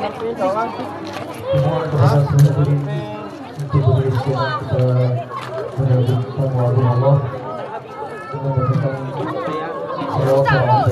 Mohon kepada seluruh diri untuk beristirahat kita menyambutkan wabah Allah dengan memberikan salawat salam.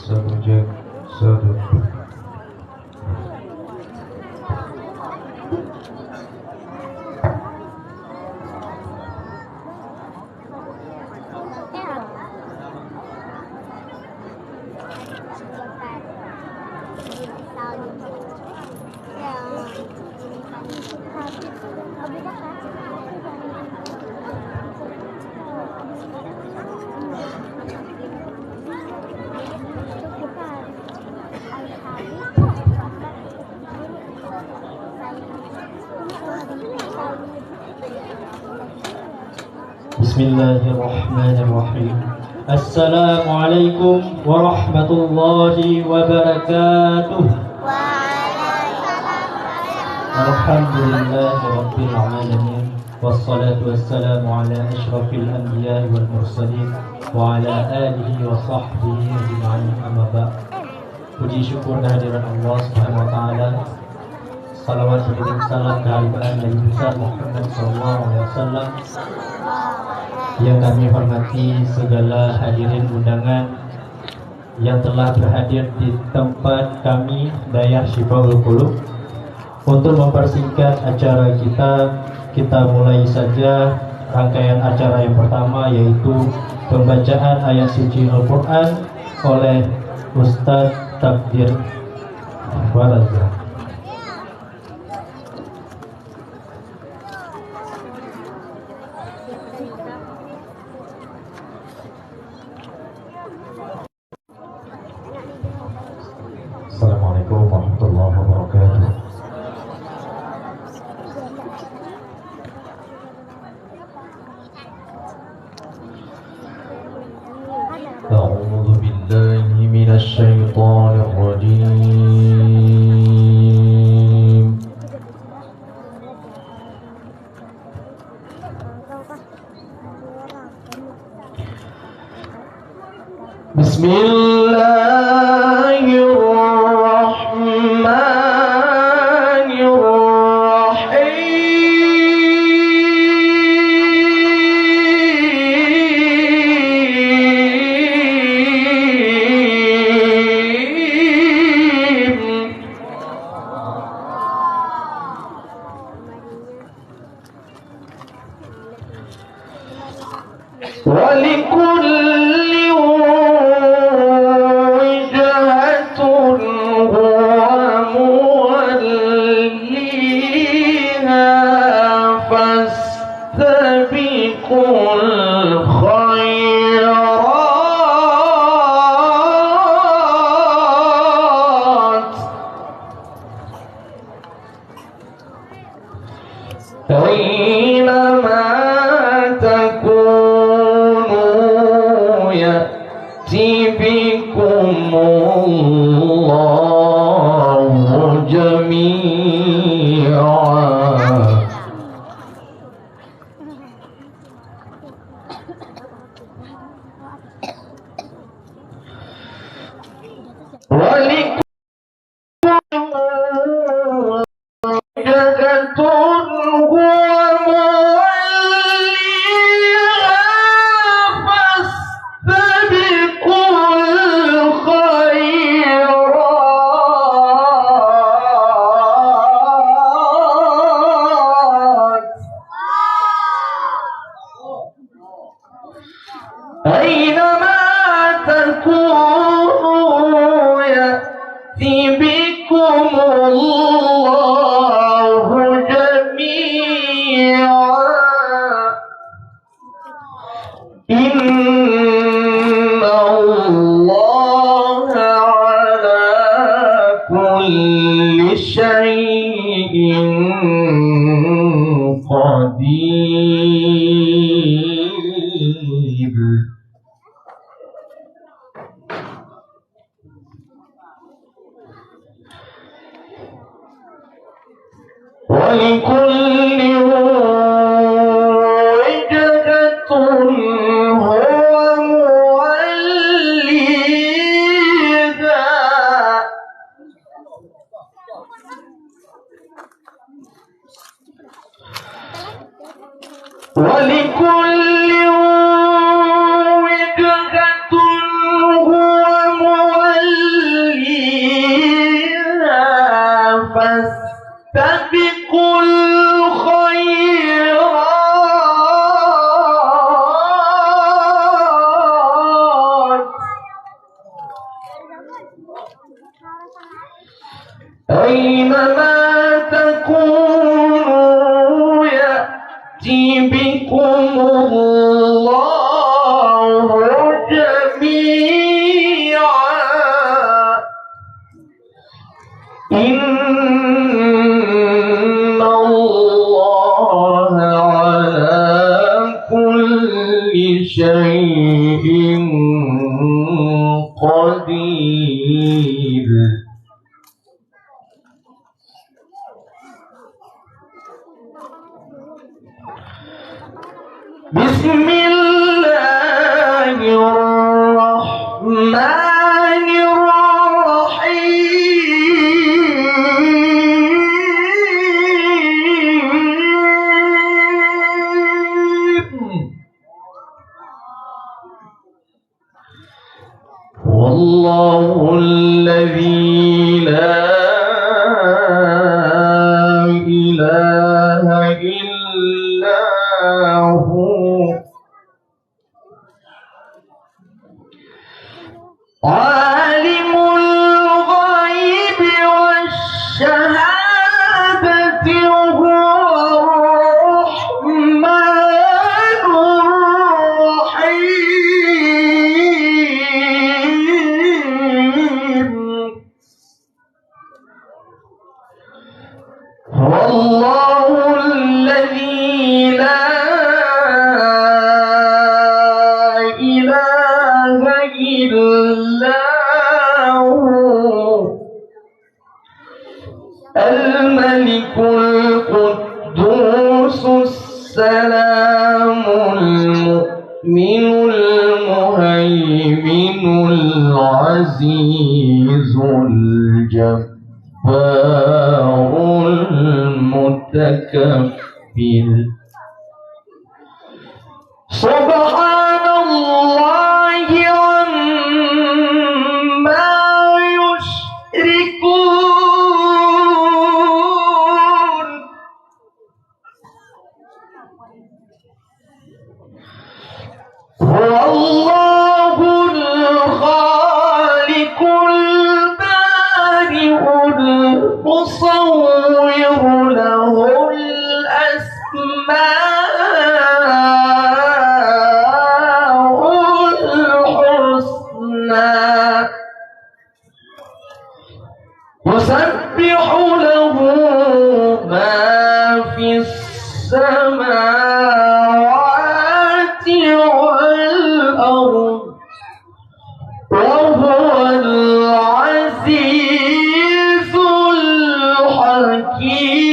Subjek satu. Bismillahirrahmanirrahim. Assalamualaikum warahmatullahi wabarakatuh. Alhamdulillahirabbil alamin. Wassalatu wassalamu ala asyrafil anbiya'i wal mursalin wa ala alihi wa sahbihi ajma'in, amma ba'd. Puji syukur kehadiran Allah Subhanahu wa taala. Salawat beriring salam kehadiran Nabi besar Muhammad sallallahu alaihi wasallam. Yang kami hormati segala hadirin undangan yang telah berhadir di tempat kami Dayah Syifaul Qulub. Untuk mempersingkat acara kita mulai saja rangkaian acara yang pertama, yaitu pembacaan ayat suci Al-Quran oleh Ustadz Takdir Waraza. Assalamualaikum warahmatullahi wabarakatuh. أعوذ بالله من الشيطان الرجيم. بسم الله الرحمن الرحيم. ولكل وجهة هو موليها فاستبقوا الخيرات أينما تكونوا يأتي بكم الله جميعا. ولكل وجهة هو موليها فاستبقوا الخيرات أينما تكونوا يأتي بكم الله جميعا. إن الله على كل شيء قدير. ولكل وجهة هو موليها ولكل وجهة هو موليها فاستبقوا الخيرات أينما تكونوا يأتي بكم الله جميعا. إن الله على كل شيء قدير. بسم الله الرحمن الرحيم. والله الذي لا إله إلا هو عالم الغيب والشهادة هو الرحمن الرحيم والله الذي لا إله إلا هو الملك القدوس السلام المؤمن المهيمن العزيز الجبار المتكبر سبحان الله عما يشركون هو الله الخالق البارئ المصور له الأسماء الحسنى يسبح له ما في السماوات والأرض وهو العزيز الحكيم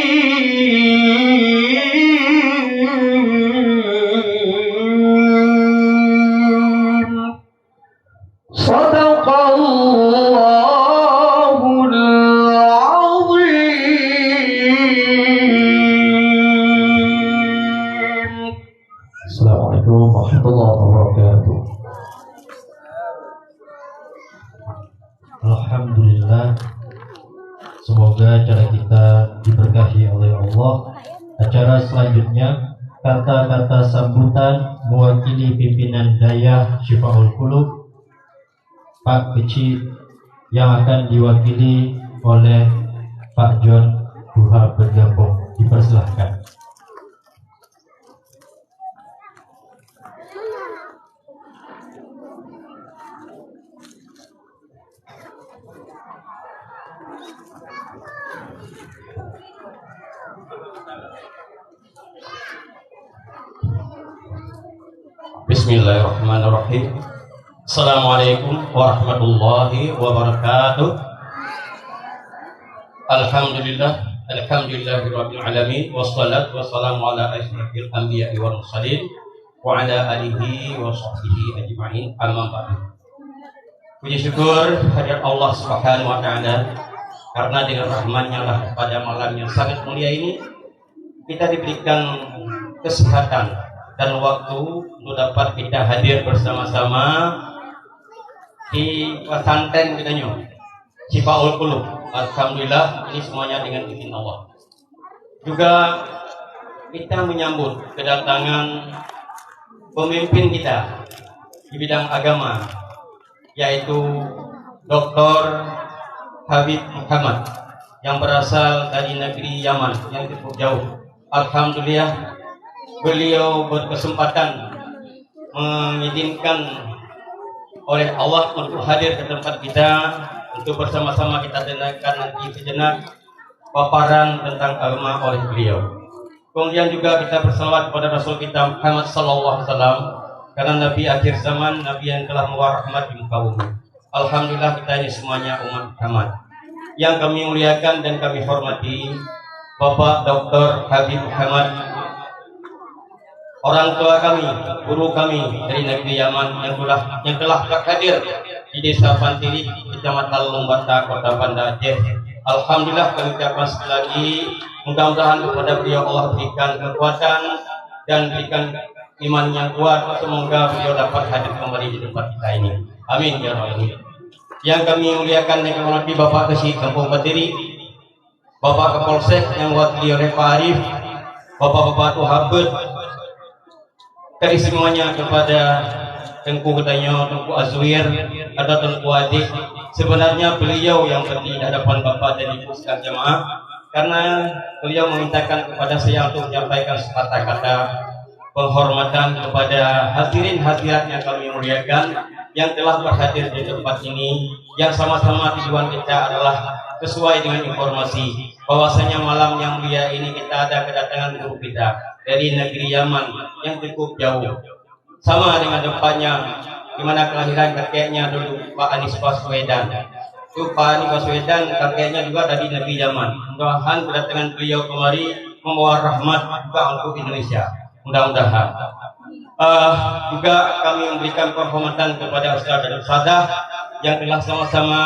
صدق الله العظيم. Assalamualaikum warahmatullahi wabarakatuh. Alhamdulillah, semoga acara kita diberkahi oleh Allah. Acara selanjutnya, kata-kata sambutan mewakili pimpinan Dayah Syifaul Qulub Pak Kecil yang akan diwakili oleh Pak John Duha Bergabung. Dipersilahkan. Bismillahirrahmanirrahim. Assalamualaikum warahmatullahi wabarakatuh. Alhamdulillahirabbil alamin wassalatu wassalamu ala asyrafil anbiya'i wal mursalin wa ala alihi wa sahbihi ajma'in. Amma ba'du. Puji syukur hadirat Allah Subhanahu wa taala karena dengan rahman-Nya lah pada malam yang sangat mulia ini kita diberikan kesehatan dan waktu untuk dapat kita hadir bersama-sama di pesantren kita Syifaul Qulub. Alhamdulillah, ini semuanya dengan izin Allah. Juga kita menyambut kedatangan pemimpin kita di bidang agama, yaitu Dr. Habib Muhammad yang berasal dari negeri Yaman yang cukup jauh. Alhamdulillah, beliau berkesempatan mengizinkan oleh Allah untuk hadir ke tempat kita untuk bersama-sama kita dengarkan nanti sejenak paparan tentang agama oleh beliau. Kemudian juga kita berselawat kepada Rasul kita Muhammad sallallahu alaihi wasallam karena Nabi akhir zaman, Nabi yang telah membawa rahmat di muka bumi. Alhamdulillah, kita ini semuanya umat Muhammad. Yang kami muliakan dan kami hormati Bapak Dr. Habib Muhammad, orang tua kami, guru kami dari negeri Yaman yang telah hadir di Desa Pantiri, Kecamatan Lombata, Kota Banda Aceh. Alhamdulillah, kami ucapkan sekali lagi, mudah-mudahan kepada beliau Allah berikan kekuatan dan berikan iman yang kuat. Semoga beliau dapat hadir kembali di tempat kita ini. Amin ya rabbal alamin. yang kami muliakan yang kami Bapak Kesi Kampung Batiri, Bapak Kapolsek yang diwakili oleh Pak Arif, Bapak-bapak Tuhabet, dari semuanya kepada Tengku Ketanyo, Tengku Azwir, atau Tengku Adik. Sebenarnya beliau yang berdiri di hadapan Bapak dan Ibu sekalian jemaah, karena beliau memintakan kepada saya untuk menyampaikan sepatah kata penghormatan kepada hadirin hadirat yang kami muliakan yang telah berhadir di tempat ini, yang sama-sama tujuan kita adalah sesuai dengan informasi bahwasanya malam yang mulia ini kita ada kedatangan guru kita dari negeri Yaman yang cukup jauh, sama dengan tempatnya di mana kelahiran kakeknya dulu Pak Anies Baswedan. Itu Pak Anies Baswedan kakeknya juga dari negeri Yaman. Mudah-mudahan kedatangan beliau kemari membawa rahmat juga untuk Indonesia. Mudah-mudahan. Juga kami memberikan penghormatan kepada ustaz dan ustazah yang telah sama-sama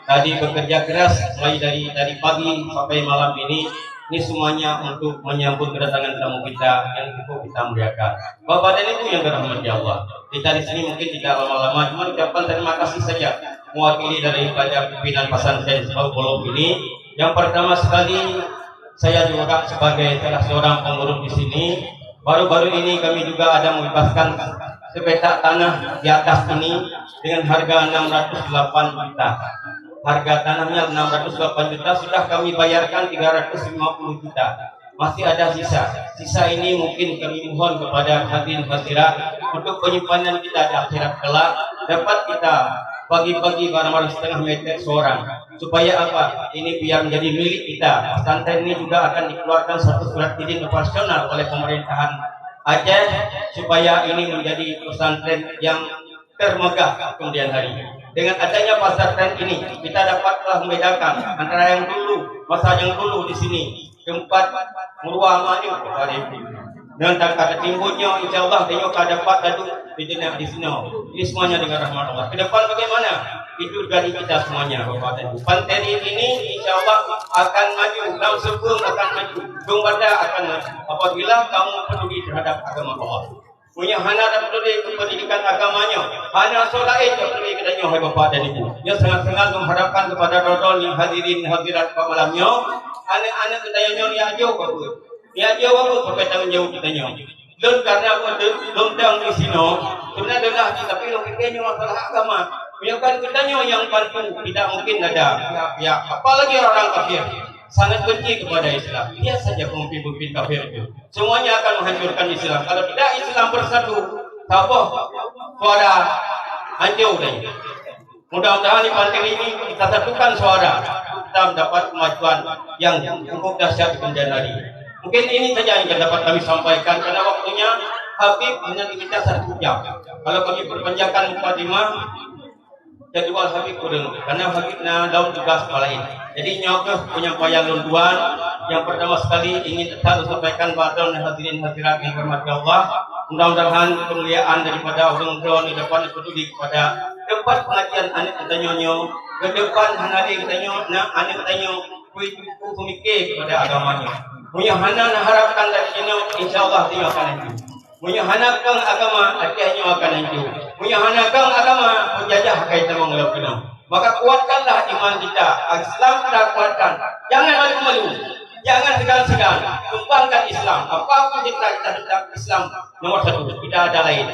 tadi bekerja keras mulai dari pagi sampai malam ini. Ini semuanya untuk menyambut kedatangan tamu kita yang cukup kita muliakan. Bapak dan Ibu yang dirahmati Allah, kita di sini mungkin tidak lama-lama, cuma ucapan terima kasih saja mewakili daripada pimpinan pesantren Sekolah ini. Yang pertama sekali, saya juga sebagai salah seorang pengurus di sini. Baru-baru ini kami juga ada membebaskan sepetak tanah di atas ini dengan harga 608 juta. Harga tanahnya 608 juta, sudah kami bayarkan 350 juta. Masih ada sisa. Sisa ini mungkin kami mohon kepada hadirin hadirat untuk penyimpanan kita di akhirat kelak, dapat kita bagi-bagi barang-barang setengah meter seorang. Supaya apa? Ini biar menjadi milik kita. Pesantren ini juga akan dikeluarkan satu surat izin operasional oleh pemerintahan Aceh supaya ini menjadi pesantren yang termegah kemudian hari. Dengan adanya pesantren ini, kita dapatlah membedakan antara yang dulu, masa yang dulu di sini tempat meruamannya kepada ibu. Dan tak ada timbulnya, insya Allah tengok dapat dadu di sini. Ini semuanya dengan rahmat Allah. Ke depan bagaimana? Itu dari kita semuanya, Bapak dan Ibu. Pesantren ini insya Allah akan maju, dalam sebelum akan maju, Bungkada akan maju. Apabila kamu peduli terhadap agama Allah. Punya hana dan peduli pendidikan agamanya, hana solat itu peduli kedanya oleh Bapak dan Ibu. Dia sangat-sangat mengharapkan kepada dodol yang hadirin hadirat pada malamnya, anak-anak kedanya dia jauh bagus. Dia jauh bagus sampai tanggung jawab kitanya. Dan karena belum dang di sini, sebenarnya adalah tapi lo kitanya masalah agama. Punykan kitanya yang bantu, tidak mungkin ada pihak apalagi orang kafir. Sangat benci kepada Islam. Dia saja pemimpin-pemimpin kafir itu. Semuanya akan menghancurkan Islam. Kalau tidak Islam bersatu, taboh suara hancur deh. Mudah-mudahan di pantai ini kita satukan suara, kita mendapat kemajuan yang cukup dahsyat di kemudian hari. Mungkin ini saja yang dapat kami sampaikan karena waktunya Habib hanya diminta 1 jam. Kalau kami perpanjangkan mukadimah, jadwal Habib kurang karena Habib daun tugas lain. Jadi nyokeh penyampaian lunduan yang pertama sekali ingin tetap sampaikan pada hadirin hadirat yang hormat Allah. Mudah-mudahan kemuliaan daripada orang-orang di depan itu kepada tempat pengajian anak kita nyonyo, ke depan hanari kita nyonyo, anak kita nyonyo, kuiku pemikir kepada agamanya. Punya hana harapkan dari sini, insya Allah dia akan hancur. Punya hana kang agama, akhirnya akan hancur. Punya hana kang agama, penjajah kaitan mengelak-gelak. Maka kuatkanlah iman kita, Islam kita kuatkan. Jangan malu-malu, jangan segan-segan. Kembangkan Islam. Apapun kita tetap Islam nomor 1. Tidak ada lain.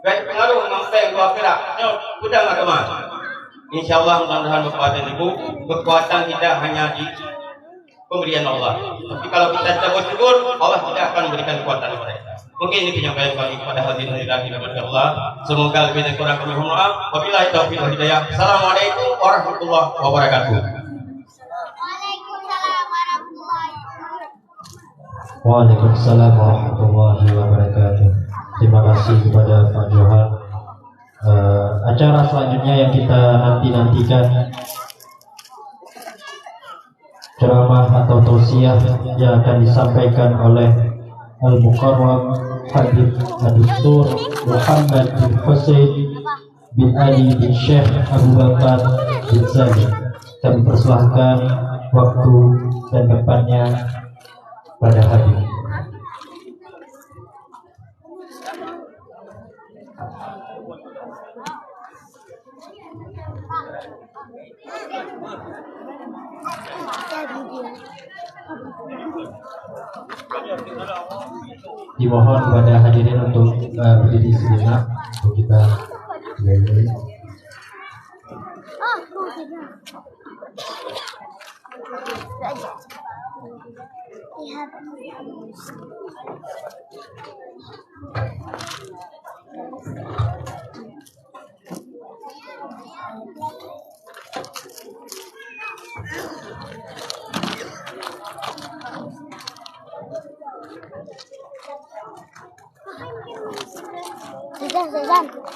Baik pengaruh sampai dua pihak. Pedang agama. Insya Allah mudah-mudahan Bapak dan Ibu, kekuatan kita hanya di pemberian Allah. Tapi kalau kita tidak bersyukur, Allah tidak akan memberikan kekuatan kepada kita. Mungkin ini penyampaian kami kepada hadirin hadirat kepada Allah. Semoga lebih dan kurang kami mohon maaf. Wabillahi taufiq wal hidayah. Assalamualaikum warahmatullahi wabarakatuh. Waalaikumsalam warahmatullahi wabarakatuh. Terima kasih kepada Pak Johan. Acara selanjutnya yang kita nantikan ceramah atau tausiah yang akan disampaikan oleh Al-Mukarram Habib Ad-Dustur Muhammad bin Husain bin Ali bin Syekh Abu Bakar bin Zaid. Kami persilahkan waktu dan tempatnya pada Habib. Dimohon kepada hadirin untuk berdiri sejenak untuk kita mulai.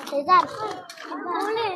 Sezan. Boleh.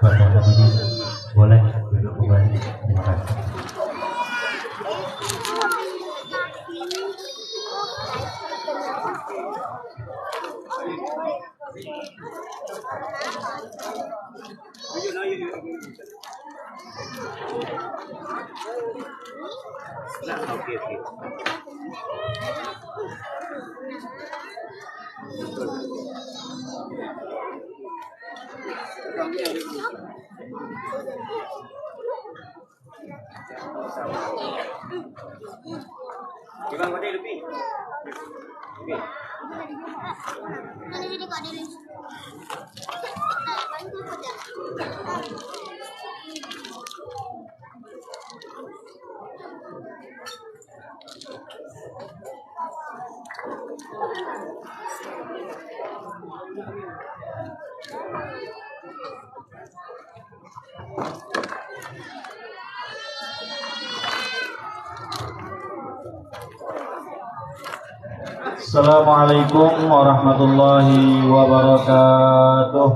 Bapak berdiri, boleh duduk kembali. Terima kasih. Assalamualaikum warahmatullahi wabarakatuh.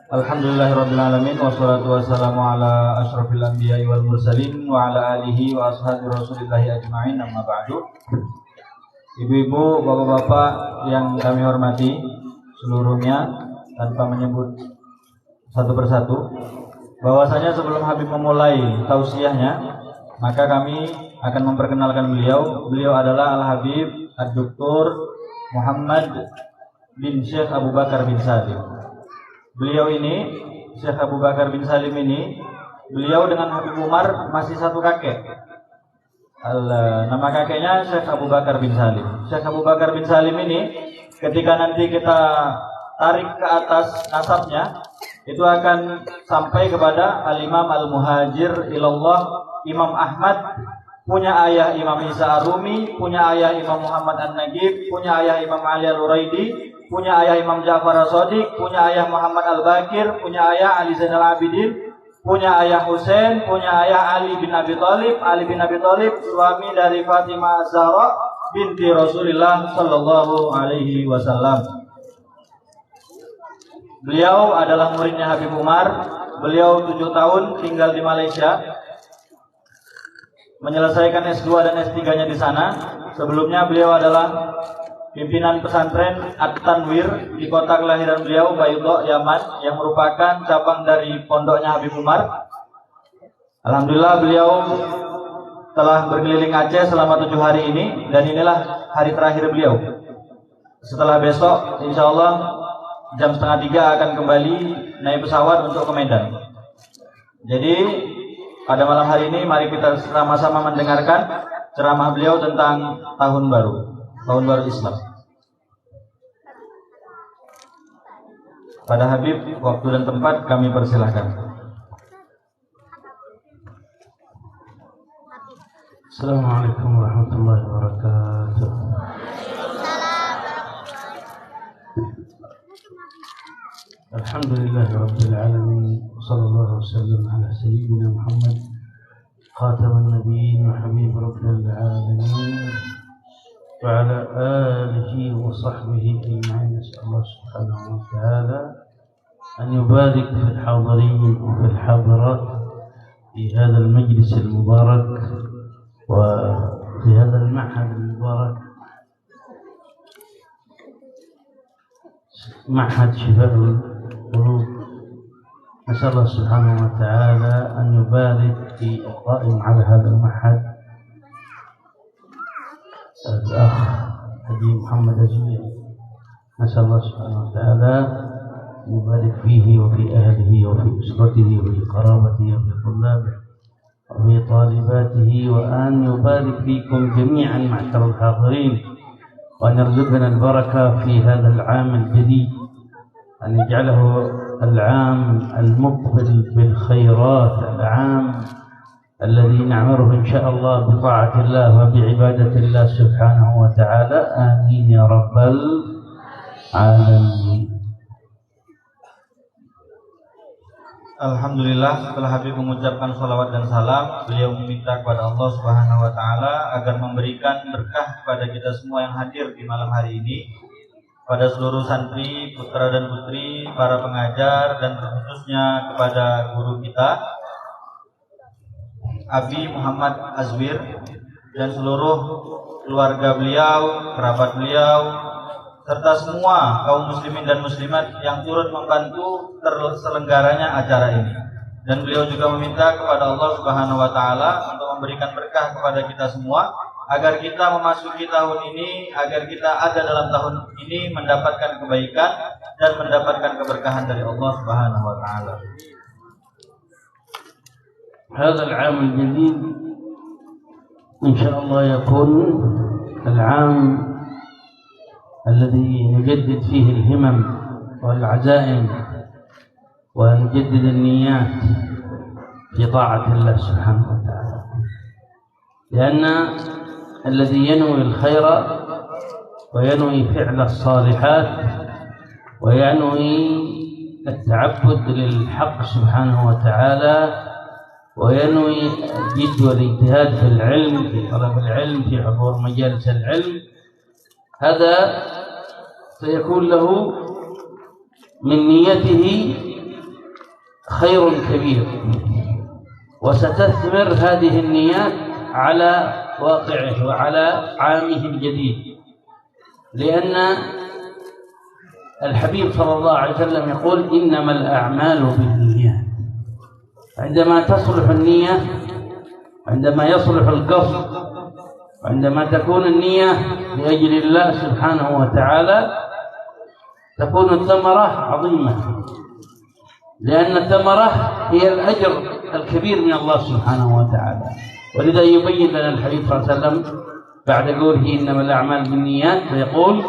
Alhamdulillahirrabbilalamin. Wassalatu wassalamu ala ashrafil anbiya'i wal mursalin wa ala alihi wa ashabi rasulillahi ajma'in, amma ba'du. Ibu-ibu, bapak-bapak yang kami hormati seluruhnya, tanpa menyebut satu persatu, bahwasanya sebelum Habib memulai tausiahnya, maka kami akan memperkenalkan beliau. Beliau adalah Al-Habib Ad-Doktor Muhammad bin Syekh Abu Bakar bin Salim. Beliau ini, Syekh Abu Bakar bin Salim ini, beliau dengan Habib Umar masih satu kakek. Nama kakeknya Syekh Abu Bakar bin Salim. Syekh Abu Bakar bin Salim ini, ketika nanti kita tarik ke atas nasabnya, itu akan sampai kepada Al-Imam Al-Muhajir Ilallah Imam Ahmad, punya ayah Imam Isa Ar-Rumi, punya ayah Imam Muhammad An-Nagib, punya ayah Imam Ali Al-Uraidi, punya ayah Imam Ja'far As-Shadiq, punya ayah Muhammad Al-Bakir, punya ayah Ali Zainal Abidin, punya ayah Husain, punya ayah Ali bin Abi Thalib. Ali bin Abi Thalib suami dari Fatimah Az-Zahra binti Rasulullah sallallahu alaihi wasallam. Beliau adalah muridnya Habib Umar. Beliau 7 tahun tinggal di Malaysia, menyelesaikan S2 dan S3-nya di sana. Sebelumnya beliau adalah pimpinan pesantren At-Tanwir di kota kelahiran beliau, Baydha, Yaman, yang merupakan cabang dari pondoknya Habib Umar. Alhamdulillah beliau telah berkeliling Aceh selama 7 hari ini, dan inilah hari terakhir beliau. Setelah besok, insya Allah jam 2:30 akan kembali naik pesawat untuk ke Medan. Jadi pada malam hari ini mari kita sama-sama mendengarkan ceramah beliau tentang tahun baru Islam. Pada Habib, waktu dan tempat kami persilahkan. Assalamualaikum warahmatullahi wabarakatuh. Alhamdulillah rabbil alamin. Sallallahu wasallam ala sayyidina Muhammad khataman nabiyyin wa habib rabbil alamin wa ala alihi wa sahbihi ajma'in. Nas'alullah subhanahu wa ta'ala an yubarik fil hadirin wa fil hadirat fi hadha al-majlis al-mubarak وفي هذا المعهد المبارك، معهد شفاء القلوب. نسأل الله سبحانه وتعالى أن يبارك في القائم على هذا المعهد الأخ حجي محمد الزبيري. نسأل الله سبحانه وتعالى أن يبارك فيه وفي أهله وفي أسرته وفي قرابته وفي طلابه وفي طالباته، وأن يبارك فيكم جميعا معشر الحاضرين، وأن يرزقنا البركة في هذا العام الجديد، أن يجعله العام المقبل بالخيرات، العام الذي نعمره إن شاء الله بطاعة الله وبعبادة الله سبحانه وتعالى. آمين يا رب العالمين. Alhamdulillah, setelah Habib mengucapkan salawat dan salam, beliau meminta kepada Allah Subhanahu wa Ta'ala agar memberikan berkah kepada kita semua yang hadir di malam hari ini, pada seluruh santri, putra dan putri, para pengajar, dan terkhususnya kepada guru kita Abi Muhammad Azwir dan seluruh keluarga beliau, kerabat beliau, serta semua kaum muslimin dan muslimat yang turut membantu terselenggaranya acara ini. Dan beliau juga meminta kepada Allah Subhanahu wa Ta'ala untuk memberikan berkah kepada kita semua, agar kita memasuki tahun ini, agar kita ada dalam tahun ini mendapatkan kebaikan dan mendapatkan keberkahan dari Allah Subhanahu wa Ta'ala. هذا العام الجديد إن شاء الله يكون العام الذي نجدد فيه الهمم والعزائم ونجدد النيات في طاعة الله سبحانه وتعالى، لأن الذي ينوي الخير وينوي فعل الصالحات وينوي التعبد للحق سبحانه وتعالى وينوي الجد والاجتهاد في العلم، في طلب العلم، في حضور مجالس العلم، هذا سيكون له من نيته خير كبير، وستثمر هذه النيات على واقعه وعلى عامه الجديد، لأن الحبيب صلى الله عليه وسلم يقول إنما الأعمال بالنيات. عندما تصلح النية، عندما يصلح القصد، عندما تكون النية لأجل الله سبحانه وتعالى، تكون الثمرة عظيمة، لأن الثمرة هي الأجر الكبير من الله سبحانه وتعالى. ولذا يبين لنا الحديث صلى الله عليه وسلم بعد قوله إنما الأعمال بالنيات، فيقول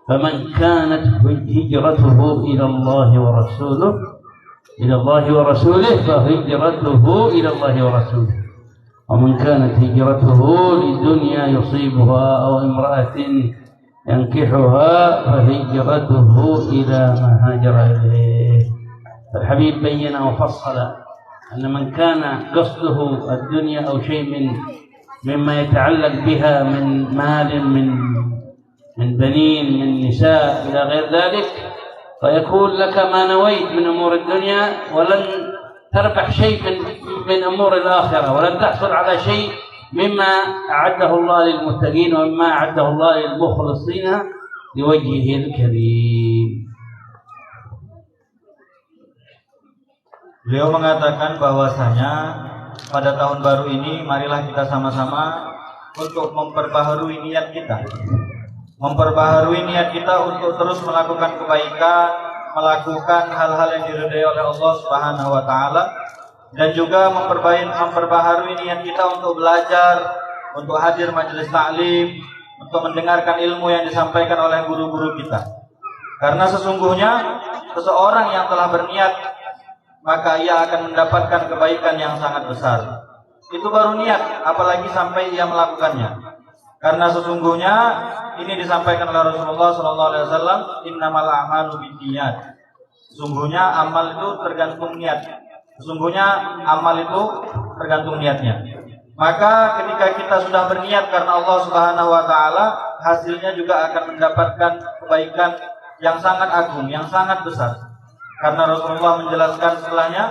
فمن كانت هجرته إلى الله ورسوله فهجرته إلى الله ورسوله، ومن كانت هجرته لدنيا يصيبها أو امرأة ينكحها فهجرته إلى ما هاجر إليه. الحبيب بين وفصل أن من كان قصده الدنيا أو شيء مما يتعلق بها من مال، من بنين، من نساء إلى غير ذلك، فيكون لك ما نويت من أمور الدنيا ولن تربح شيء من أمور الآخرة، ولن تحصل على شيء مما أعده الله للمتقين ومما أعده الله للمخلصين لوجهه الكريم. Beliau mengatakan bahwasanya pada tahun baru ini marilah kita sama-sama untuk memperbaharui niat kita. Memperbaharui niat kita untuk terus melakukan kebaikan, melakukan hal-hal yang diridhai oleh Allah Subhanahu wa Ta'ala, dan juga memperbaharui niat kita untuk belajar, untuk hadir majelis taklim, untuk mendengarkan ilmu yang disampaikan oleh guru-guru kita. Karena sesungguhnya seseorang yang telah berniat, maka ia akan mendapatkan kebaikan yang sangat besar. Itu baru niat, apalagi sampai ia melakukannya. Karena sesungguhnya ini disampaikan oleh Rasulullah SAW, innamal a'malu binniyat. Sesungguhnya amal itu tergantung niat. Sesungguhnya amal itu tergantung niatnya. Maka ketika kita sudah berniat karena Allah Subhanahu wa taala, hasilnya juga akan mendapatkan kebaikan yang sangat agung, yang sangat besar. Karena Rasulullah menjelaskan setelahnya,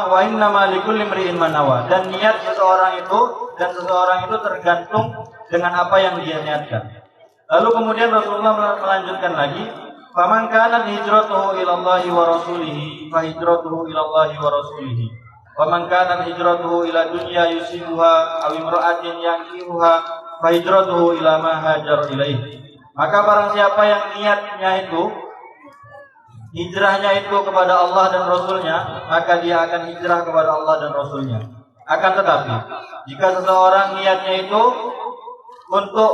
wa innama likulli imri'in ma nawa. Dan niat seseorang itu tergantung dengan apa yang dia niatkan. Lalu kemudian Rasulullah melanjutkan lagi, faman kanat hijratuhu ila Allah wa rasulihi fa hijratuhu ila Allah wa rasulihi. Wa man kanat hijratuhu ila dunya yusibuha aw imra'atin yankihuha fa hijratuhu ila ma hajar ilaihi. Maka barang siapa yang niatnya itu hijrahnya itu kepada Allah dan Rasulnya, maka dia akan hijrah kepada Allah dan Rasulnya. Akan tetapi, jika seseorang niatnya itu untuk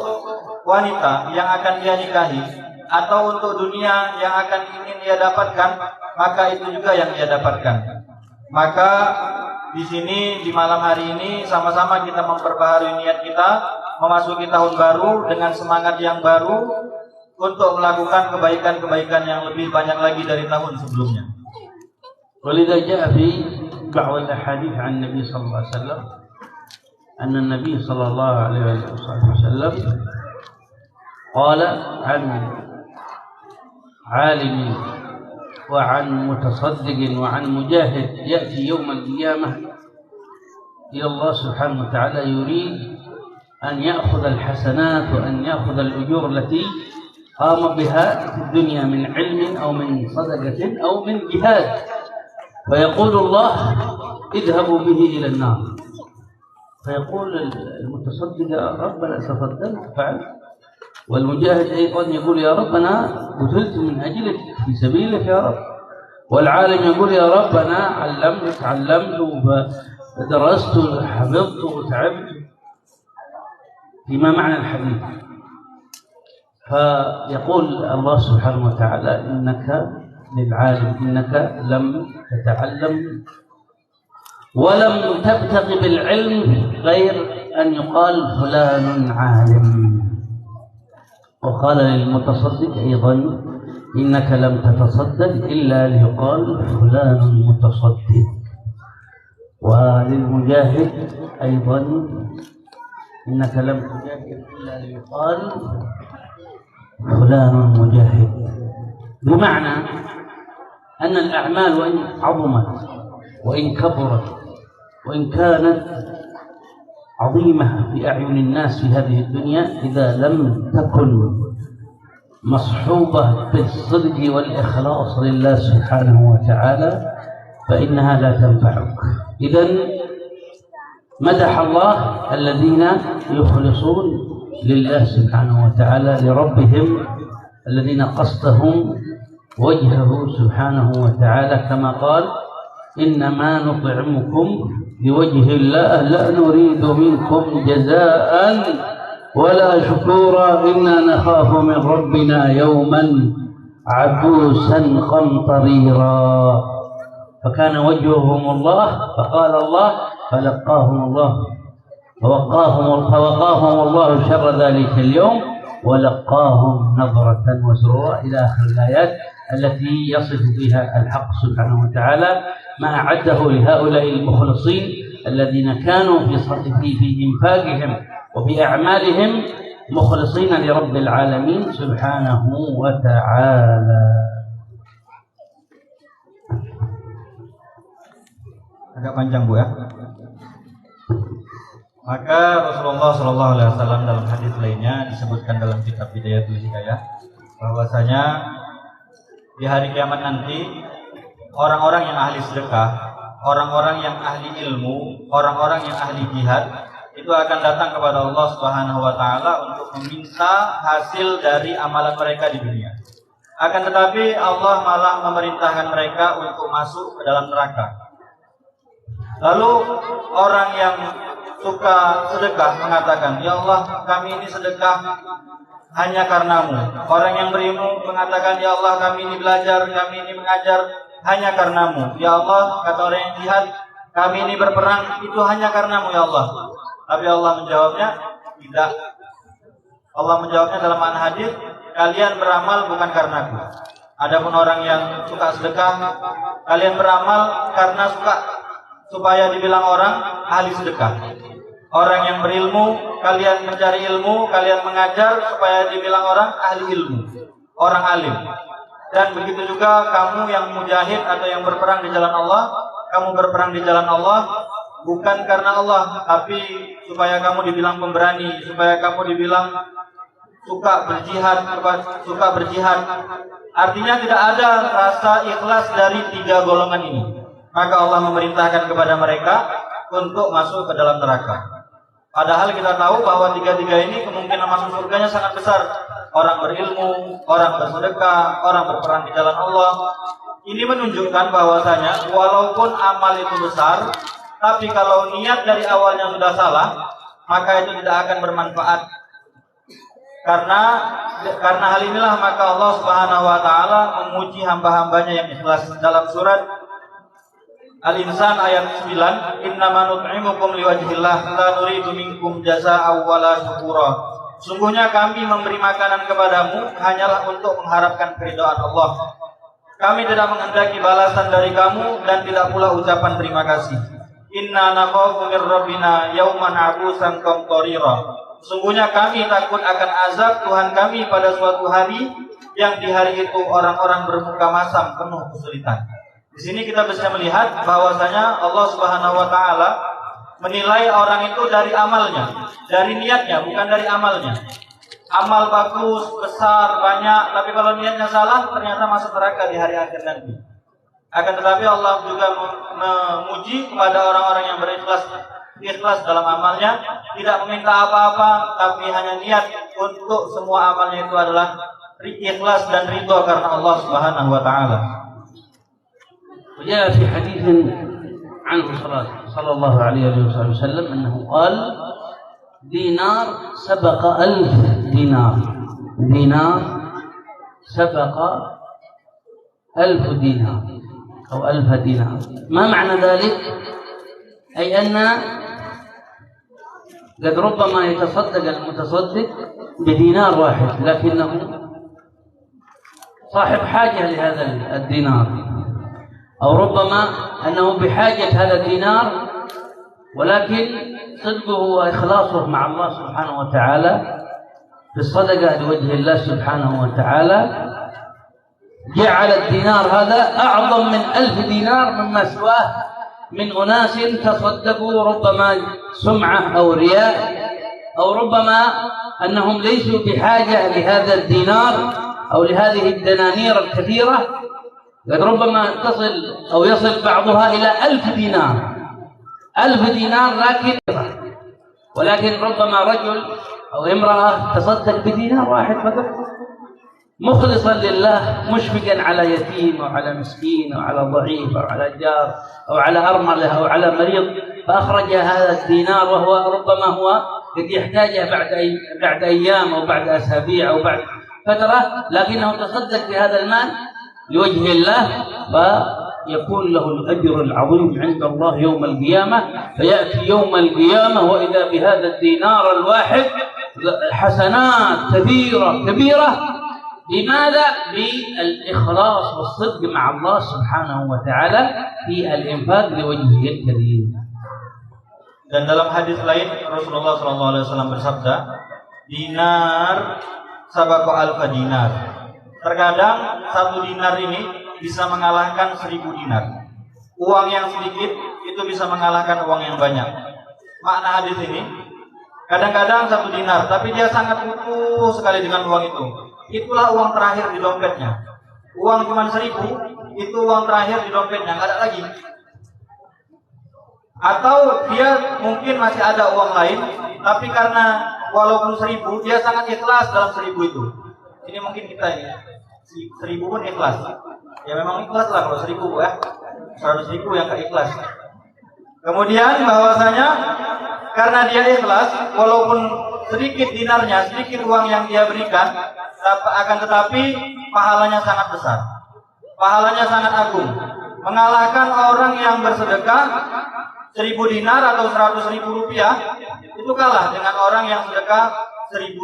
wanita yang akan dia nikahi atau untuk dunia yang akan ingin dia dapatkan, maka itu juga yang dia dapatkan. Maka di sini di malam hari ini sama-sama kita memperbaharui niat kita, memasuki tahun baru dengan semangat yang baru untuk melakukan kebaikan-kebaikan yang lebih banyak lagi dari tahun sebelumnya. ولذا جاء في بعض الأحاديث عن النبي صلى الله عليه وسلم أن النبي صلى الله عليه وسلم قال عن عالم وعن متصدق وعن مجاهد يأتي يوم القيامة إلى الله سبحانه وتعالى يريد أن يأخذ الحسنات وأن يأخذ الأجور التي قام بها في الدنيا من علم أو من صدقة أو من جهاد، فيقول الله اذهبوا به إلى النار. فيقول المتصدق ربنا تفضلت فعلت، والمجاهد أيضا يقول يا رب أنا قتلت من أجلك في سبيلك يا رب، والعالم يقول يا رب أنا تعلمت ودرست وحفظت وتعبت. فيما معنى الحديث؟ فيقول الله سبحانه وتعالى إنك للعالم إنك لم تتعلم ولم تبتغ بالعلم غير أن يقال فلان عالم. وقال للمتصدق أيضا إنك لم تتصدق إلا ليقال فلان متصدق. وللمجاهد أيضا إنك لم تجاهد إلا ليقال فلان مجاهد. بمعنى أن الأعمال وإن عظمت وإن كبرت وإن كانت عظيمة في أعين الناس في هذه الدنيا، إذا لم تكن مصحوبة بالصدق والإخلاص لله سبحانه وتعالى فإنها لا تنفعك. إذن مدح الله الذين يخلصون لله سبحانه وتعالى لربهم، الذين قصدهم وجهه سبحانه وتعالى، كما قال إنما نطعمكم بوجه الله لا نريد منكم جزاء ولا شكورا إنا نخاف من ربنا يوما عبوسا قمطريرا. فكان وجههم الله، فقال الله فلقاهم الله فوقاهم الله شر ذلك اليوم ولقاهم نظرة وسرورا إلى آخر الآيات التي يصف فيها الحق سبحانه وتعالى ما أعده لهؤلاء المخلصين الذين كانوا في إنفاقهم وفي أعمالهم مخلصين لرب العالمين سبحانه وتعالى. Agak panjang Bu ya. Maka Rasulullah SAW dalam hadis lainnya disebutkan dalam kitab Bidayatul Hidayah bahwasanya di hari kiamat nanti orang-orang yang ahli sedekah, orang-orang yang ahli ilmu, orang-orang yang ahli jihad itu akan datang kepada Allah Subhanahu wa taala untuk meminta hasil dari amalan mereka di dunia. Akan tetapi Allah malah memerintahkan mereka untuk masuk ke dalam neraka. Lalu orang yang suka sedekah mengatakan, ya Allah, kami ini sedekah hanya karenamu. Orang yang berilmu mengatakan, ya Allah, kami ini belajar, kami ini mengajar hanya karenamu. Ya Allah, kata orang yang jihad, kami ini berperang itu hanya karenamu ya Allah. Tapi Allah menjawabnya, tidak. Allah menjawabnya dalam makna hadis, kalian beramal bukan karenaku. Adapun orang yang suka sedekah, kalian beramal karena supaya dibilang orang ahli sedekah. Orang yang berilmu, kalian mencari ilmu, kalian mengajar supaya dibilang orang ahli ilmu, orang alim. Dan begitu juga kamu yang mujahid atau yang berperang di jalan Allah, kamu berperang di jalan Allah bukan karena Allah, tapi supaya kamu dibilang pemberani, supaya kamu dibilang suka berjihad. Artinya tidak ada rasa ikhlas dari tiga golongan ini. Maka Allah memerintahkan kepada mereka untuk masuk ke dalam neraka. Padahal kita tahu bahwa tiga-tiga ini kemungkinan masuk surganya sangat besar. Orang berilmu, orang bersedekah, orang berperang di jalan Allah. Ini menunjukkan bahwasanya walaupun amal itu besar, tapi kalau niat dari awalnya sudah salah, maka itu tidak akan bermanfaat. Karena hal inilah maka Allah Subhanahu wa taala memuji hamba-hambanya yang ikhlas dalam surat Al-Insan ayat 9, innama nut'imukum liwajhillah la nuridu minkum jazaa'an wala syukura. Sungguhnya kami memberi makanan kepadamu hanyalah untuk mengharapkan keridhaan Allah. Kami tidak menghendaki balasan dari kamu dan tidak pula ucapan terima kasih. Inna nakhafu mir rabbina yauman 'abusan qamtarira. Sungguhnya kami takut akan azab Tuhan kami pada suatu hari yang di hari itu orang-orang bermuka masam penuh kesulitan. Di sini kita bisa melihat bahwasanya Allah Subhanahu wa taala menilai orang itu dari amalnya, dari niatnya, bukan dari amalnya. Amal bagus, besar, banyak, tapi kalau niatnya salah ternyata masuk neraka di hari akhir nanti. Akan tetapi Allah juga memuji kepada orang-orang yang ikhlas dalam amalnya, tidak meminta apa-apa, tapi hanya niat untuk semua amalnya itu adalah ikhlas dan ridho karena Allah Subhanahu wa taala. وجاء في حديث عنه صلى الله عليه وسلم أنه قال دينار سبق 1000 دينار، دينار سبق 1000 دينار أو 1000 دينار. ما معنى ذلك؟ أي أن قد ربما يتصدق المتصدق بدينار واحد لكنه صاحب حاجة لهذا الدينار، أو ربما أنه بحاجة هذا الدينار، ولكن صدقه وإخلاصه مع الله سبحانه وتعالى في الصدقة لوجه الله سبحانه وتعالى جعل الدينار هذا أعظم من 1000 دينار مما سواه من أناس تصدقوا ربما سمعة أو رياء، أو ربما أنهم ليسوا بحاجة لهذا الدينار أو لهذه الدنانير الكثيرة، قد ربما تصل أو يصل بعضها إلى 1000 دينار، 1000 دينار ولكن ربما رجل أو امرأة تصدق بدينار واحد فقط مخلصا لله، مشفقا على يتيم أو على مسكين أو على ضعيف أو على جار أو على أرملة أو على مريض، فأخرج هذا الدينار وهو ربما هو قد يحتاجه بعد أيام أو بعد أسابيع أو بعد فترة، لكنه تصدق بهذا المال لوجه الله فيكون له الأجر العظيم عند الله يوم القيامة. فيأتي يوم القيامة وإذا بهذا الدينار الواحد حسنات كبيرة. لماذا؟ بالإخلاص والصدق مع الله سبحانه وتعالى في الإنفاق لوجهه الكريم. Dan dalam hadis lain Rasulullah SAW bersabda, dinar sabaqa alfa dinar. Terkadang 1 dinar ini bisa mengalahkan 1000 dinar. Uang yang sedikit itu bisa mengalahkan uang yang banyak. Makna hadis ini, kadang-kadang 1 dinar, tapi dia sangat utuh sekali dengan uang itu. Itulah uang terakhir di dompetnya. Uang cuma 1000, itu uang terakhir di dompetnya, nggak ada lagi. Atau dia mungkin masih ada uang lain, tapi karena walaupun 1000, dia sangat ikhlas dalam 1000 itu. Ini mungkin kita ini 1000 pun ikhlas. Ya memang ikhlas lah kalau 1000 ya. 100.000 yang gak ikhlas. Kemudian bahwasanya karena dia ikhlas, walaupun sedikit dinarnya, sedikit uang yang dia berikan, akan tetapi pahalanya sangat besar, pahalanya sangat agung, mengalahkan orang yang bersedekah 1.000 dinar atau 100.000 rupiah, itu kalah dengan orang yang sedekah 1.000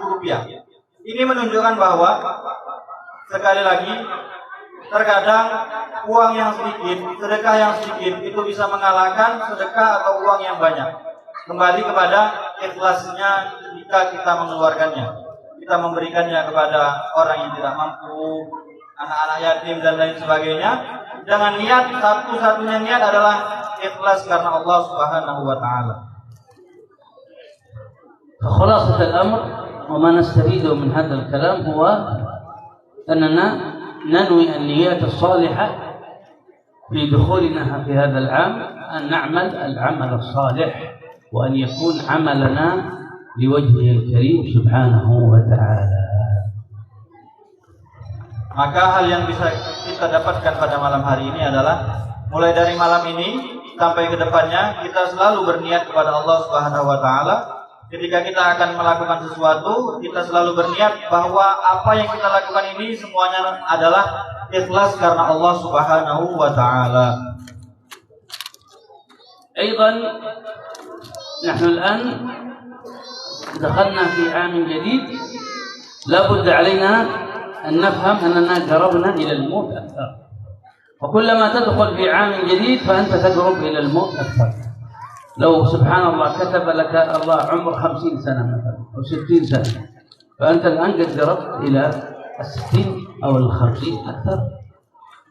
rupiah. Ini menunjukkan bahwa sekali lagi, terkadang uang yang sedikit, sedekah yang sedikit itu bisa mengalahkan sedekah atau uang yang banyak. Kembali kepada ikhlasnya ketika kita mengeluarkannya, kita memberikannya kepada orang yang tidak mampu, anak-anak yatim dan lain sebagainya. Jangan niat, satu-satunya niat adalah ikhlas karena Allah Subhanahu wa taala. فخلاصة الأمر وما نستفيده من هذا الكلام هو أننا ننوي النيات الصالحة في دخولنا في هذا العام، أن نعمل العمل الصالح وأن يكون عملنا لوجهه الكريم سبحانه وتعالى. Maka hal yang bisa kita dapatkan pada malam hari ini adalah mulai dari malam ini sampai ke depannya kita selalu berniat kepada Allah Subhanahu wa taala. Ketika kita akan melakukan sesuatu, kita selalu berniat bahwa apa yang kita lakukan ini semuanya adalah ikhlas karena Allah Subhanahu wa taala. أيضا نحن الآن دخلنا في عام جديد، لا بد علينا أن نفهم أننا قربنا إلى الموت أكثر، وكلما تدخل في عام جديد فأنت تقرب إلى الموت أكثر. لو سبحان الله كتب لك الله عمر 50 سنة مثلا أو 60 سنة، فأنت الآن قد قربت إلى 60 أو 50 أكثر.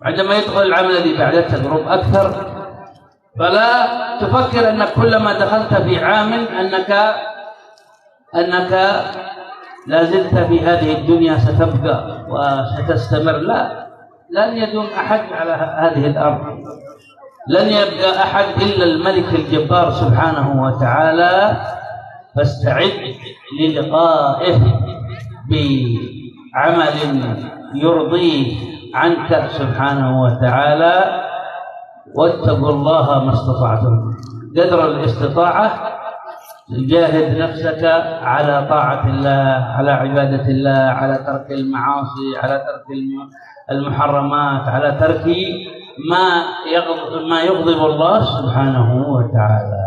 عندما يدخل العام الذي بعده تقرب أكثر، فلا تفكر أنك كلما دخلت في عام أنك لا زلت في هذه الدنيا ستبقى وستستمر. لا، لن يدوم أحد على هذه الأرض، لن يبقى أحد إلا الملك الجبار سبحانه وتعالى. فاستعد للقائه بعمل يرضيه عنك سبحانه وتعالى، واتقوا الله ما استطعتم، قدر الاستطاعة جاهد نفسك على طاعة الله، على عبادة الله، على ترك المعاصي، على ترك المحرمات، على ترك ما يغضب الله سبحانه وتعالى.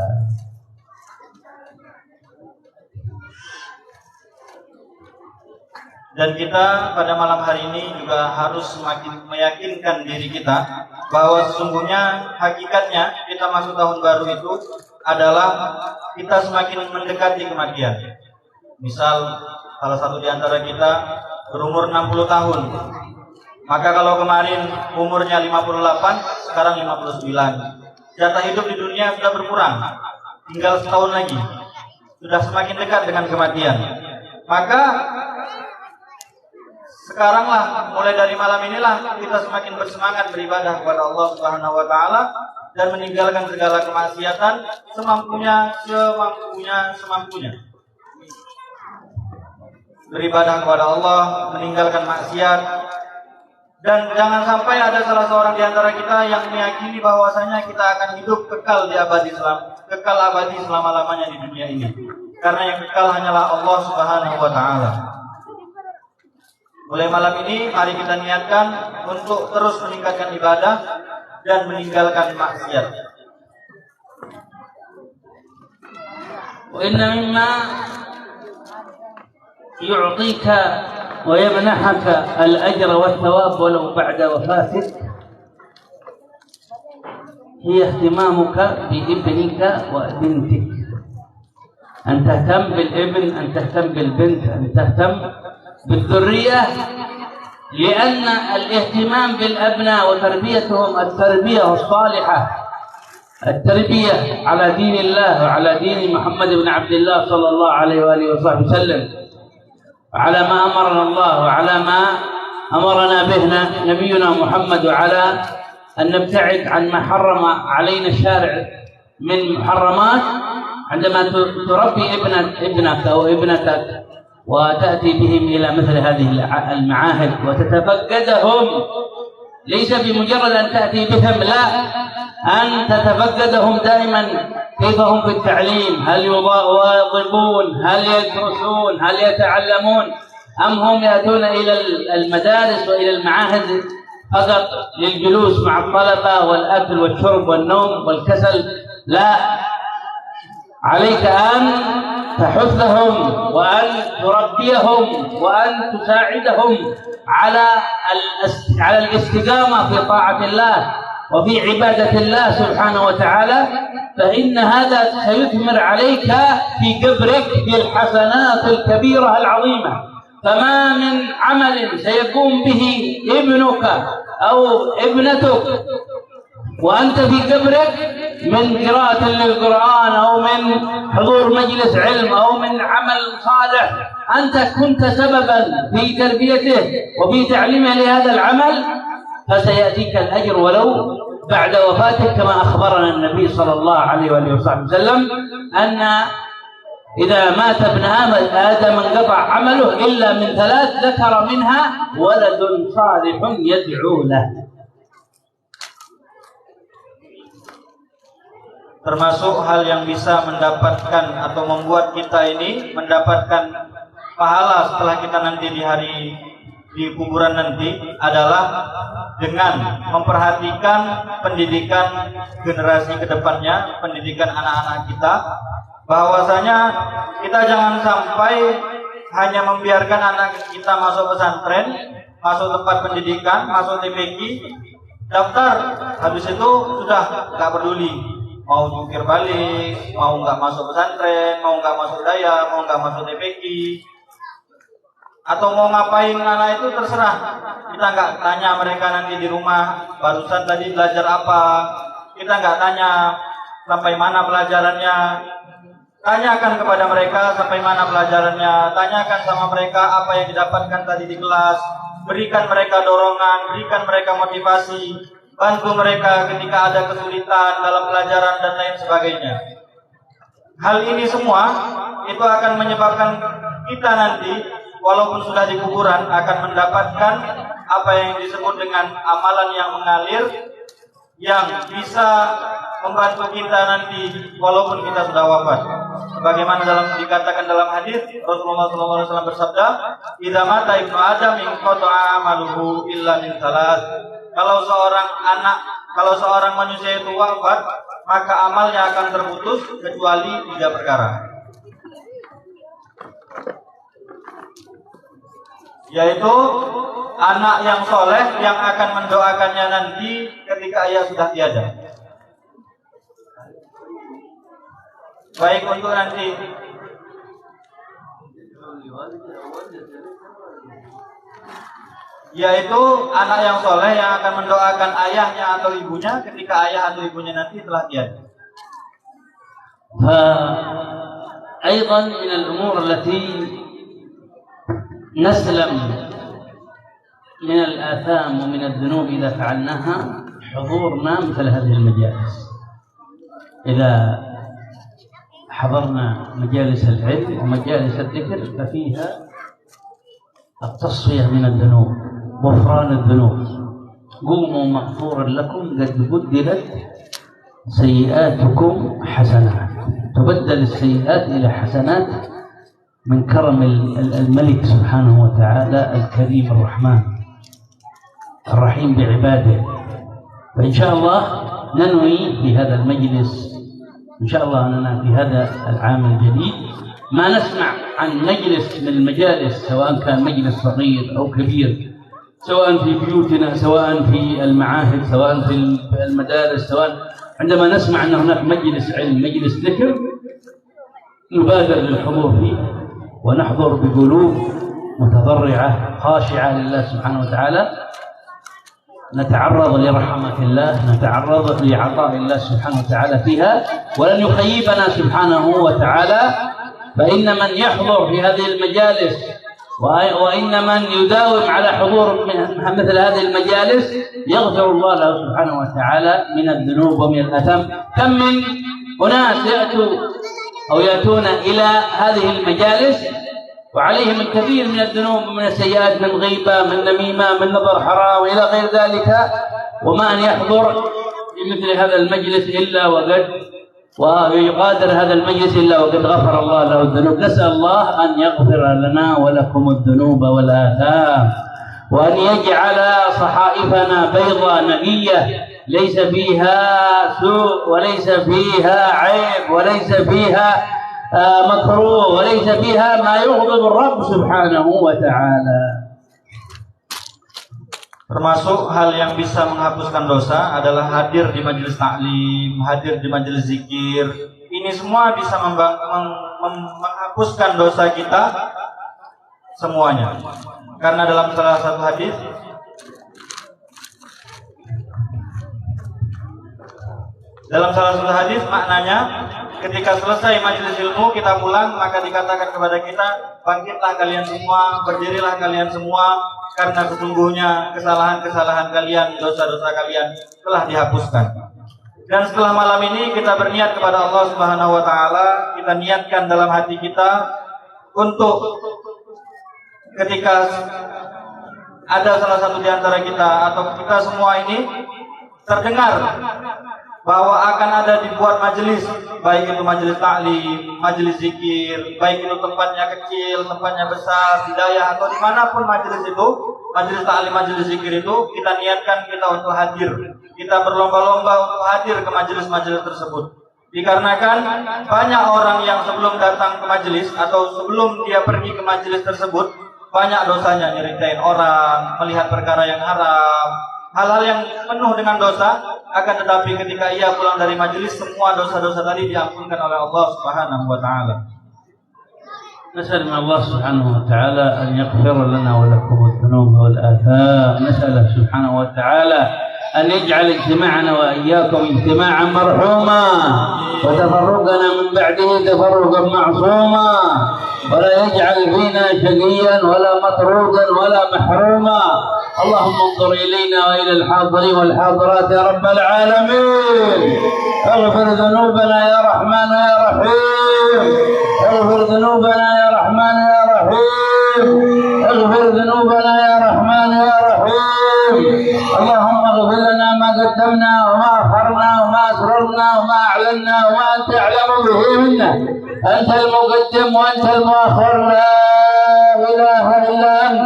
Dan kita pada malam hari ini juga harus semakin meyakinkan diri kita bahwa sesungguhnya hakikatnya kita masuk tahun baru itu adalah kita semakin mendekati kematian. Misal salah satu di antara kita berumur 60 tahun. Maka kalau kemarin umurnya 58, sekarang 59. Jatah hidup di dunia sudah berkurang. Tinggal setahun lagi. Sudah semakin dekat dengan kematian. Maka sekaranglah, mulai dari malam inilah kita semakin bersemangat beribadah kepada Allah Subhanahu wa taala dan meninggalkan segala kemaksiatan semampunya. Beribadah kepada Allah, meninggalkan maksiat, dan jangan sampai ada salah seorang di antara kita yang meyakini bahwasanya kita akan hidup kekal abadi selama-lamanya di dunia ini. Karena yang kekal hanyalah Allah Subhanahu wa taala. Mulai malam ini mari kita niatkan untuk terus meningkatkan ibadah dan meninggalkan maksiat. Wa inna mimma yu'tika wa yamnahaka al-ajra wa thawab walau ba'da wafatik hiya ihtimamuka bi ibnika wa bintik. An tahtam bil ibn, an tahtam bil bint, an tahtam بالذرية، لأن الاهتمام بالأبناء وتربيتهم التربية الصالحة، التربية على دين الله وعلى دين محمد بن عبد الله صلى الله عليه وآله وصحبه وسلم، على ما أمرنا الله وعلى ما أمرنا به نبينا محمد، وعلى أن نبتعد عن ما حرم علينا الشارع من محرمات. عندما تربي ابنك أو ابنتك وتأتي بهم إلى مثل هذه المعاهد وتتفقدهم، ليس بمجرد أن تأتي بهم، لا، أن تتفقدهم دائما كيف هم في التعليم، هل يواظبون، هل يدرسون، هل يتعلمون، أم هم يأتون إلى المدارس وإلى المعاهد فقط للجلوس مع الطلبة والأكل والشرب والنوم والكسل. لا، عليك أن تحثهم وأن تربيهم وأن تساعدهم على الاستقامة في طاعة الله وفي عبادة الله سبحانه وتعالى، فإن هذا سيثمر عليك في قبرك بالحسنات الكبيرة العظيمة. فما من عمل سيقوم به ابنك أو ابنتك وأنت في قبرك من قراءة للقرآن أو من حضور مجلس علم أو من عمل صالح أنت كنت سببا في تربيته وفي تعليمه لهذا العمل، فسيأتيك الأجر ولو بعد وفاتك، كما أخبرنا النبي صلى الله عليه وآله وسلم أن إذا مات ابن آدم انقطع عمله إلا من 3 ذكر منها ولد صالح يدعو له. Termasuk hal yang bisa mendapatkan atau membuat kita ini mendapatkan pahala setelah kita nanti di kuburan nanti adalah dengan memperhatikan pendidikan generasi kedepannya, pendidikan anak-anak kita, bahwasanya kita jangan sampai hanya membiarkan anak kita masuk pesantren, masuk tempat pendidikan, masuk TPQ, daftar, habis itu sudah nggak peduli. Mau jungkir balik, mau nggak masuk pesantren, mau nggak masuk daya, mau nggak masuk TPQ, atau mau ngapain anak itu terserah. Kita nggak tanya mereka nanti di rumah barusan tadi belajar apa. Kita nggak tanya sampai mana pelajarannya. Tanyakan kepada mereka sampai mana pelajarannya. Tanyakan sama mereka apa yang didapatkan tadi di kelas. Berikan mereka dorongan, berikan mereka motivasi. Bantu mereka ketika ada kesulitan dalam pelajaran dan lain sebagainya. Hal ini semua itu akan menyebabkan kita nanti walaupun sudah di kuburan akan mendapatkan apa yang disebut dengan amalan yang mengalir, yang bisa membantu kita nanti walaupun kita sudah wafat. Sebagaimana dikatakan dalam hadis, Rasulullah SAW bersabda, "Idza mata ibnu Adam inqata'a amaluhu illa min salas." Kalau seorang manusia itu wafat, maka amalnya akan terputus kecuali 3 perkara. Yaitu anak yang soleh yang akan mendoakannya nanti ketika ia sudah tiada. Baik untuk nanti yaitu anak yang soleh yang akan mendoakan ayahnya atau ibunya ketika ayah atau ibunya nanti telah tiada. أيضا من الأمور التي نسلم من الآثام ومن الذنوب إذا فعلناها حضورنا مثل هذه المجالس. إذا حضرنا مجالس العلم ومجالس الذكر ففيها التصفية من الذنوب، غفران الذنوب. قوموا مغفورا لكم قد بدلت سيئاتكم حسنات، تبدل السيئات إلى حسنات من كرم الملك سبحانه وتعالى الكريم الرحمن الرحيم بعباده. فإن شاء الله ننوي في هذا المجلس إن شاء الله أننا في هذا العام الجديد ما نسمع عن مجلس من المجالس، سواء كان مجلس صغير أو كبير، سواء في بيوتنا، سواء في المعاهد، سواء في المدارس، سواء عندما نسمع أن هناك مجلس علم، مجلس ذكر، نبادر للحضور فيه ونحضر بقلوب متضرعة خاشعة لله سبحانه وتعالى، نتعرض لرحمة الله، نتعرض لعطاء الله سبحانه وتعالى فيها، ولن يخيبنا سبحانه وتعالى. فإن من يحضر في هذه المجالس وإن من يداوم على حضور مثل هذه المجالس يغفر الله له سبحانه وتعالى من الذنوب ومن الآثام. كم من أناس يأتون إلى هذه المجالس وعليهم الكثير من الذنوب ومن السيئات، من غيبة، من نميمة، من نظر حرام إلى غير ذلك، وما أن يحضر في مثل هذا المجلس إلا ويغادر هذا المجلس إلا وقد غفر الله له الذنوب. نسأل الله أن يغفر لنا ولكم الذنوب والآثام، وأن يجعل صحائفنا بيضاء نقية ليس فيها سوء وليس فيها عيب وليس فيها مكروه وليس فيها ما يغضب الرب سبحانه وتعالى. Termasuk hal yang bisa menghapuskan dosa adalah hadir di majelis taklim, hadir di majelis zikir. Ini semua bisa menghapuskan dosa kita semuanya. Karena dalam salah satu hadis maknanya ketika selesai majelis ilmu kita pulang, maka dikatakan kepada kita, bangkitlah kalian semua, berdirilah kalian semua, karena sesungguhnya kesalahan-kesalahan kalian, dosa-dosa kalian telah dihapuskan. Dan setelah malam ini kita berniat kepada Allah Subhanahu wa taala, kita niatkan dalam hati kita untuk ketika ada salah satu di antara kita atau kita semua ini terdengar bahwa akan ada dibuat majelis, baik itu majelis taklim, majelis zikir, baik itu tempatnya kecil, tempatnya besar, hidayah atau dimanapun majelis itu, majelis taklim, majelis zikir itu, kita niatkan kita untuk hadir. Kita berlomba-lomba untuk hadir ke majelis-majelis tersebut. Dikarenakan banyak orang yang sebelum datang ke majelis atau sebelum dia pergi ke majelis tersebut, banyak dosanya, nyeritain orang, melihat perkara yang haram, hal-hal yang penuh dengan dosa. Akan tetapi ketika ia pulang dari majelis, semua dosa-dosa tadi diampunkan oleh Allah Subhanahu wa taala. نسأل من الله سبحانه وتعالى أن يغفر لنا ولكم الذنوب والآثام. نسأله سبحانه وتعالى أن يجعل اجتماعنا وإياكم اجتماعا مرحوما، وتفرقنا من بعده تفرقا معصوما، ولا يجعل فينا شقيا ولا مطرودا ولا محروما. اللهم انظر إلينا وإلى الحاضرين والحاضرات يا رب العالمين. اغفر ذنوبنا يا رحمن يا رحيم، اغفر ذنوبنا يا رحمن يا رحيم، اغفر ذنوبنا يا رحمن يا رحيم. اللهم اغفر لنا ما قدمنا وما أخرنا وما أسررنا وما أعلنا وما أنت أعلم به منا. أنت المقدم وأنت المؤخر، لا إله إلا أنت.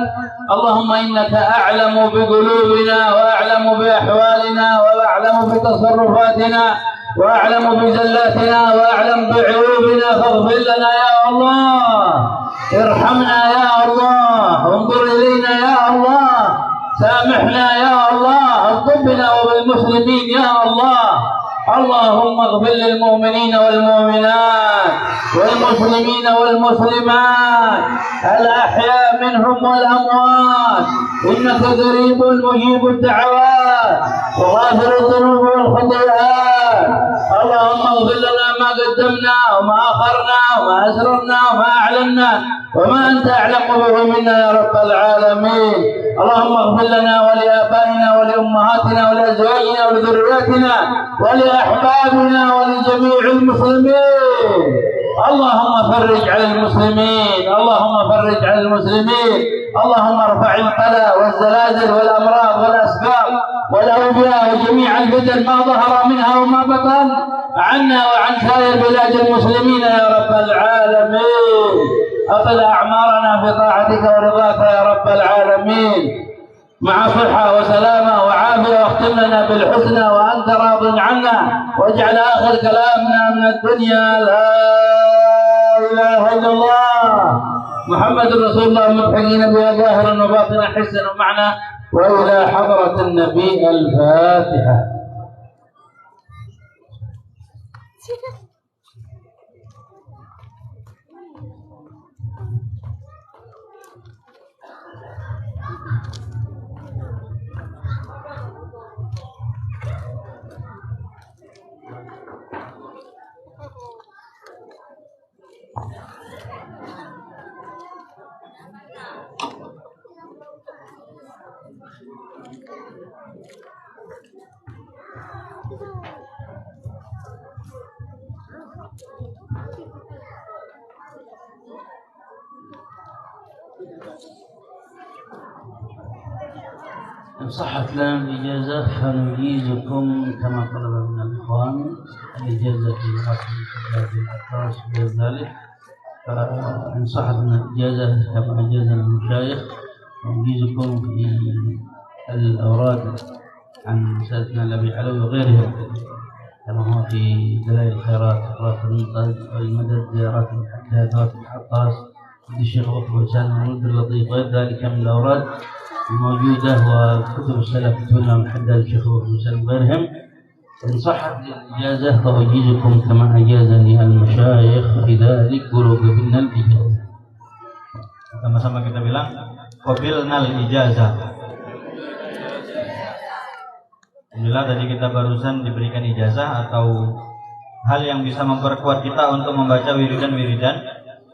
اللهم إنك أعلم بقلوبنا وأعلم بأحوالنا وأعلم بتصرفاتنا وأعلم بزلاتنا وأعلم بعيوبنا، فاغفر لنا يا الله، ارحمنا يا الله، انظر إلينا يا الله، سامحنا يا الله، اغفر بنا وبالمسلمين يا الله. اللهم اغفر للمؤمنين والمؤمنات والمسلمين والمسلمات الأحياء منهم والأموات، إنك قريب مجيب الدعوات وغافر الذنوب والخطيئات. اللهم اغفر لنا ما قدمنا وما أخرنا وما أسررنا وما أعلنا وما أنت أعلم به منا يا رب العالمين. اللهم اغفر لنا ولآبائنا ولأمهاتنا ولأزواجنا ولذرياتنا ولأحبابنا ولجميع المسلمين. اللهم فرج على المسلمين، اللهم فرج على المسلمين. اللهم ارفع القلق والزلازل والأمراض والأسباب والأوبئة وجميع الفتن ما ظهر منها وما بطن عنا وعن سائر بلاد المسلمين يا رب العالمين. أطل أعمارنا في طاعتك ورضاك يا رب العالمين، مع صحة وسلامة وعافية، واختم لنا بالحسنى وأنت راض عنا، واجعل آخر كلامنا من الدنيا لا إله إلا الله محمد رسول الله، ملحقين بها ظاهرا وباطنا حسا ومعنى، وإلى حضرة النبي الفاتحة. إن صحت لنا الإجازة فنجيزكم كما طلب من الإخوان الإجازة في رسم هذه الأطراس وغير ذلك. فإن صحت لنا الإجازة كما أجازنا المشايخ نجيزكم في الأوراد عن سيدنا الأبي علوي وغيرهم كما هو في دلائل الخيرات، إقراء المنقذ والمدد، زيارات الحجاج، زيارات الحطاس، الشيخ غفور حسين المولد اللطيف، غير ذلك من الأوراد الموجودة وكتب السلف كتبنا من حداد الشيخ غفور حسين وغيرهم. إن صحت الإجازة فأجيزكم كما أجازني المشايخ في ذلك، قولوا قبلنا الإجازة. Sama-sama kita bilang qabilnal ijazah. Alhamdulillah tadi kita barusan diberikan ijazah atau hal yang bisa memperkuat kita untuk membaca wiridan-wiridan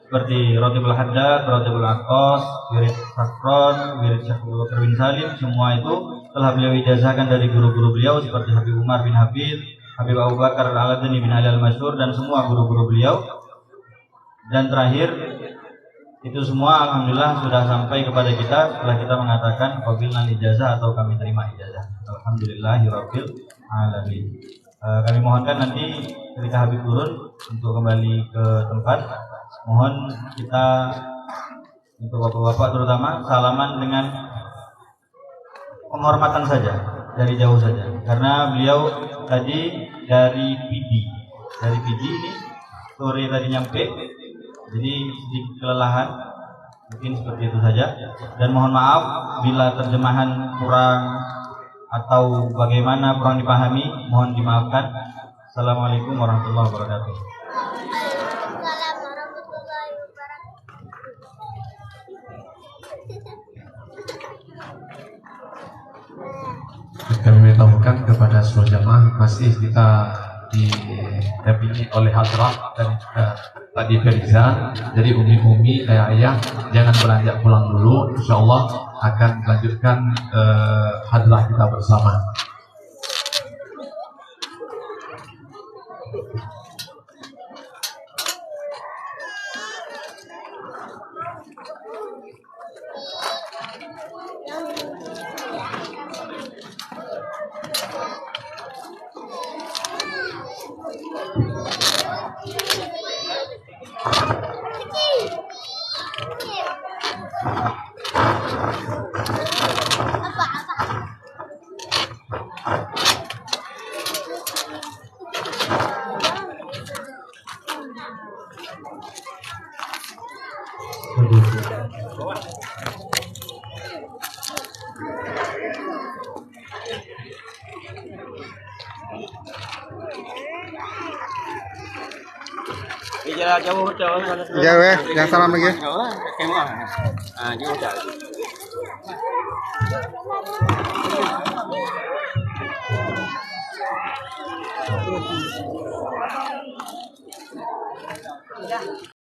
seperti Rotibul Haddad, Rotibul Aqos, Wirid Sakron, Wirid Syekh Abu Bakar bin Salim. Semua itu telah beliau ijazahkan dari guru-guru beliau seperti Habib Umar bin Habib, Habib Abu Bakar Al-Adani bin Ali Al-Masyhur, dan semua guru-guru beliau. Dan terakhir itu semua alhamdulillah sudah sampai kepada kita setelah kita mengatakan qabilnal ijazah atau kami terima ijazah. Alhamdulillahirabbil alamin. Kami mohonkan nanti ketika Habib turun untuk kembali ke tempat, mohon kita untuk bapak-bapak terutama salaman dengan penghormatan saja, dari jauh saja, karena beliau tadi dari PD ini sore tadi nyampe, jadi sedikit kelelahan, mungkin seperti itu saja. Dan mohon maaf bila terjemahan kurang atau bagaimana kurang dipahami, mohon dimaafkan. Assalamualaikum warahmatullahi wabarakatuh. Waalaikumsalam warahmatullahi wabarakatuh. Kami beritahukan kepada seluruh jamaah masih kita didampingi oleh Hadrah dan juga tadi Ferizan. Jadi umi-umi, ayah-ayah jangan beranjak pulang dulu, insya Allah akan melanjutkan Hadrah kita bersama. Jauh yang salam lagi.